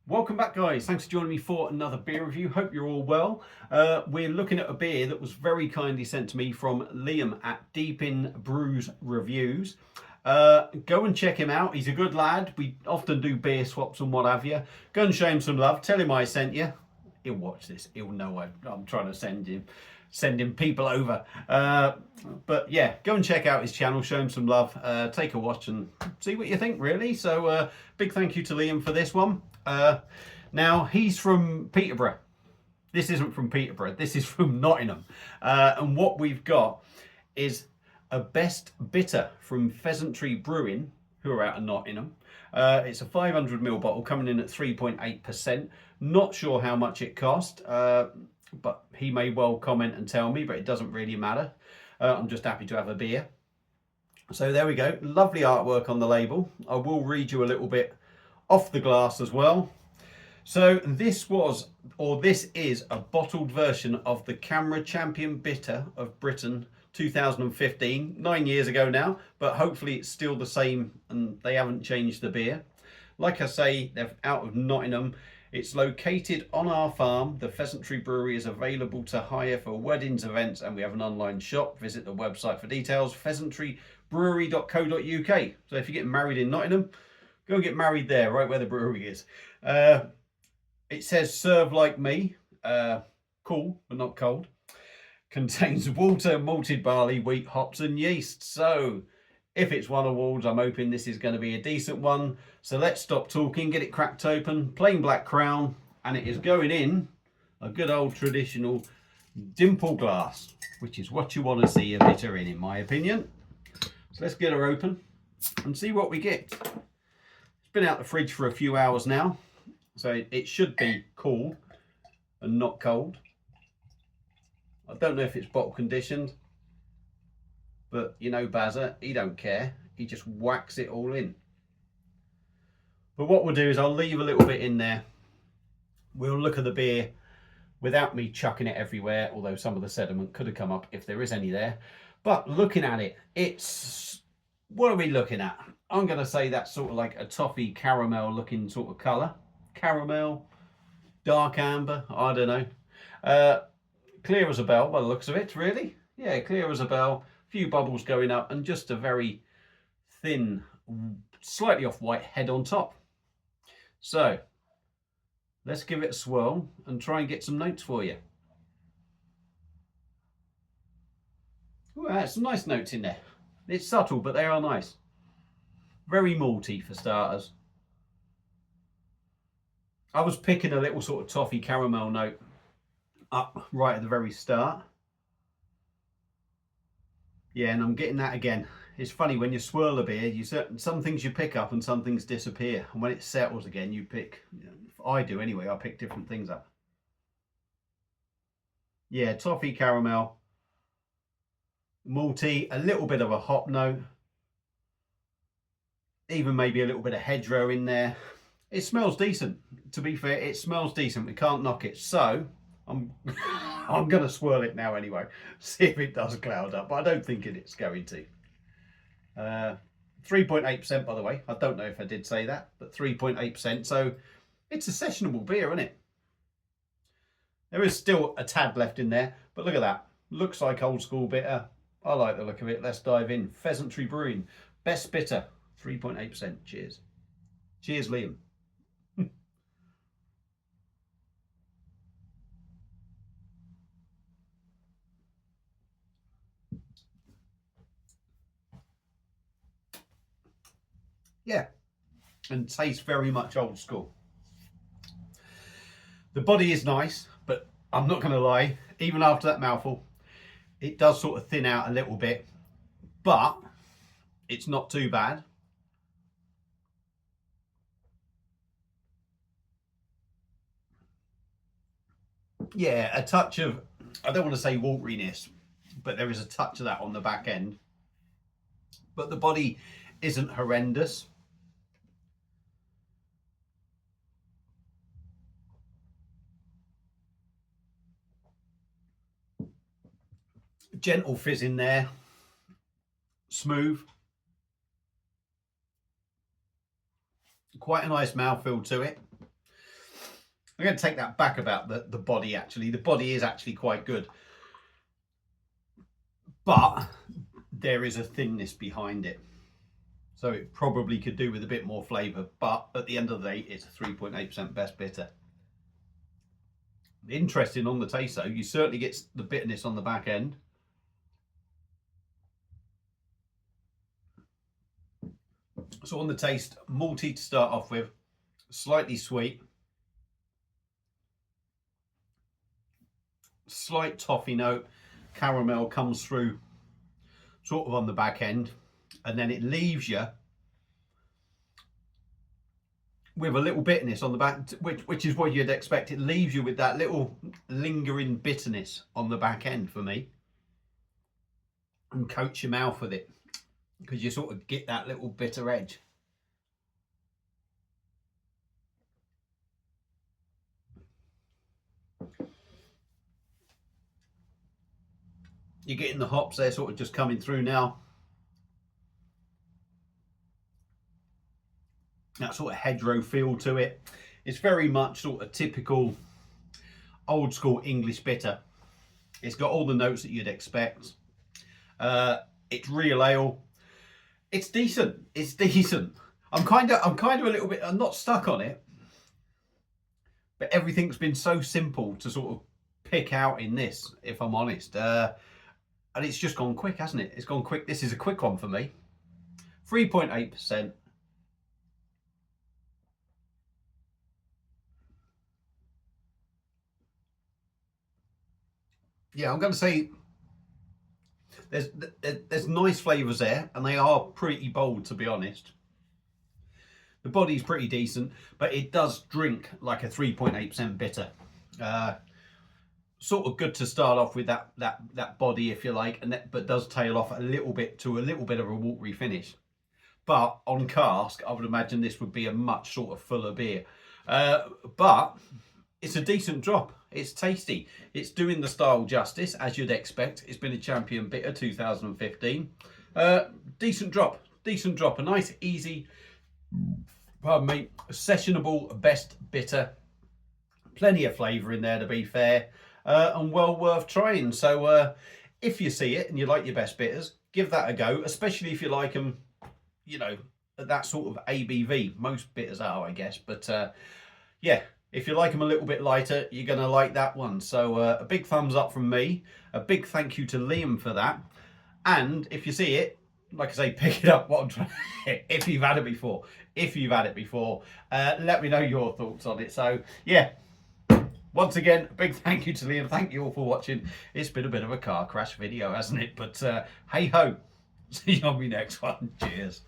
Welcome back, guys. Thanks for joining me for another beer review. Hope you're all well. We're looking at a beer that was very kindly sent to me from Liam at Deep in Brews Reviews. Go and check him out. He's a good lad. We often do beer swaps and what have you. Go and show him some love. Tell him I sent you. He'll watch this. He'll know I'm trying to send him people over. But yeah, go and check out his channel. Show him some love. Take a watch and see what you think, really. So big thank you to Liam for this one. Now, he's from Peterborough. This isn't from Peterborough. This is from Nottingham. And what we've got is a best bitter from Pheasantry Brewing, who are out of Nottingham. It's a 500ml bottle coming in at 3.8%. Not sure how much it cost, but he may well comment and tell me, but it doesn't really matter. I'm just happy to have a beer. So there we go. Lovely artwork on the label. I will read you a little bit off the glass as well. So this is a bottled version of the Camera Champion Bitter of Britain 2015, 9 years ago now, but hopefully it's still the same and they haven't changed the beer. Like I say, they're out of Nottingham. It's located on our farm. The Pheasantry Brewery is available to hire for weddings, events, and we have an online shop. Visit the website for details, pheasantry.brewery.co.uk. So if you're getting married in Nottingham, go and get married there, right where the brewery is. It says serve like me. Cool, but not cold. Contains water, malted barley, wheat, hops and yeast. So if it's won awards, I'm hoping this is going to be a decent one. So let's stop talking, get it cracked open. Plain black crown, and it is going in a good old traditional dimple glass, which is what you want to see a bitter in my opinion. So let's get her open and see what we get. It's been out the fridge for a few hours now, so it should be cool and not cold. I don't know if it's bottle conditioned, but you know Bazza, he don't care. He just whacks it all in. But what we'll do is I'll leave a little bit in there. We'll look at the beer without me chucking it everywhere, although some of the sediment could have come up if there is any there. But looking at it, what are we looking at? I'm going to say that's sort of like a toffee caramel looking sort of colour. Caramel, dark amber, I don't know. Clear as a bell by the looks of it, really. Yeah, clear as a bell. A few bubbles going up and just a very thin, slightly off-white head on top. So, let's give it a swirl and try and get some notes for you. Ooh, that's some nice notes in there. It's subtle, but they are nice. Very malty for starters. I was picking a little sort of toffee caramel note up right at the very start. Yeah, and I'm getting that again. It's funny when you swirl a beer, some things you pick up and some things disappear. And when it settles again, you pick, I do anyway, I pick different things up. Yeah, toffee caramel, malty, a little bit of a hop note. Even maybe a little bit of hedgerow in there. It smells decent. To be fair, it smells decent. We can't knock it. So I'm going to swirl it now anyway. See if it does cloud up. But I don't think it's going to. 3.8% by the way. I don't know if I did say that, but 3.8%. So it's a sessionable beer, isn't it? There is still a tad left in there, but look at that. Looks like old school bitter. I like the look of it. Let's dive in. Pheasantry Brewing, best bitter. 3.8%. Cheers. Cheers, Liam. Yeah, and tastes very much old school. The body is nice, but I'm not going to lie, even after that mouthful, it does sort of thin out a little bit, but it's not too bad. Yeah, a touch of, I don't want to say wateriness, but there is a touch of that on the back end. But the body isn't horrendous. Gentle fizz in there. Smooth. Quite a nice mouthfeel to it. I'm going to take that back about the body, actually. The body is actually quite good. But there is a thinness behind it. So it probably could do with a bit more flavour. But at the end of the day, it's a 3.8% best bitter. Interesting on the taste, though. You certainly get the bitterness on the back end. So on the taste, malty to start off with, slightly sweet, slight toffee note, caramel comes through sort of on the back end, and then it leaves you with a little bitterness on the back, which is what you'd expect. It leaves you with that little lingering bitterness on the back end for me, and coats your mouth with it, because you sort of get that little bitter edge. You're getting the hops there sort of just coming through now. That sort of hedgerow feel to it. It's very much sort of typical old school English bitter. It's got all the notes that you'd expect. It's real ale. It's decent. It's decent. I'm kind of a little bit, I'm not stuck on it, but everything's been so simple to sort of pick out in this, if I'm honest. And it's just gone quick, hasn't it? It's gone quick. This is a quick one for me. 3.8%. Yeah, I'm going to say there's nice flavours there, and they are pretty bold, to be honest. The body's pretty decent, but it does drink like a 3.8% bitter. Sort of good to start off with that body, if you like, and but does tail off a little bit to a little bit of a watery finish. But on cask, I would imagine this would be a much sort of fuller beer. But it's a decent drop. It's tasty. It's doing the style justice, as you'd expect. It's been a champion bitter 2015. Decent drop. Decent drop. A nice, easy, pardon me, sessionable best bitter. Plenty of flavour in there, to be fair. And well worth trying. So if you see it and you like your best bitters, give that a go, especially if you like them, you know, at that sort of ABV. Most bitters are, I guess. But yeah, if you like them a little bit lighter, you're going to like that one. So a big thumbs up from me. A big thank you to Liam for that. And if you see it, like I say, pick it up. What I'm trying if you've had it before. If you've had it before, let me know your thoughts on it. So yeah. Once again, a big thank you to Liam. Thank you all for watching. It's been a bit of a car crash video, hasn't it? But hey ho. See you on my next one. Cheers.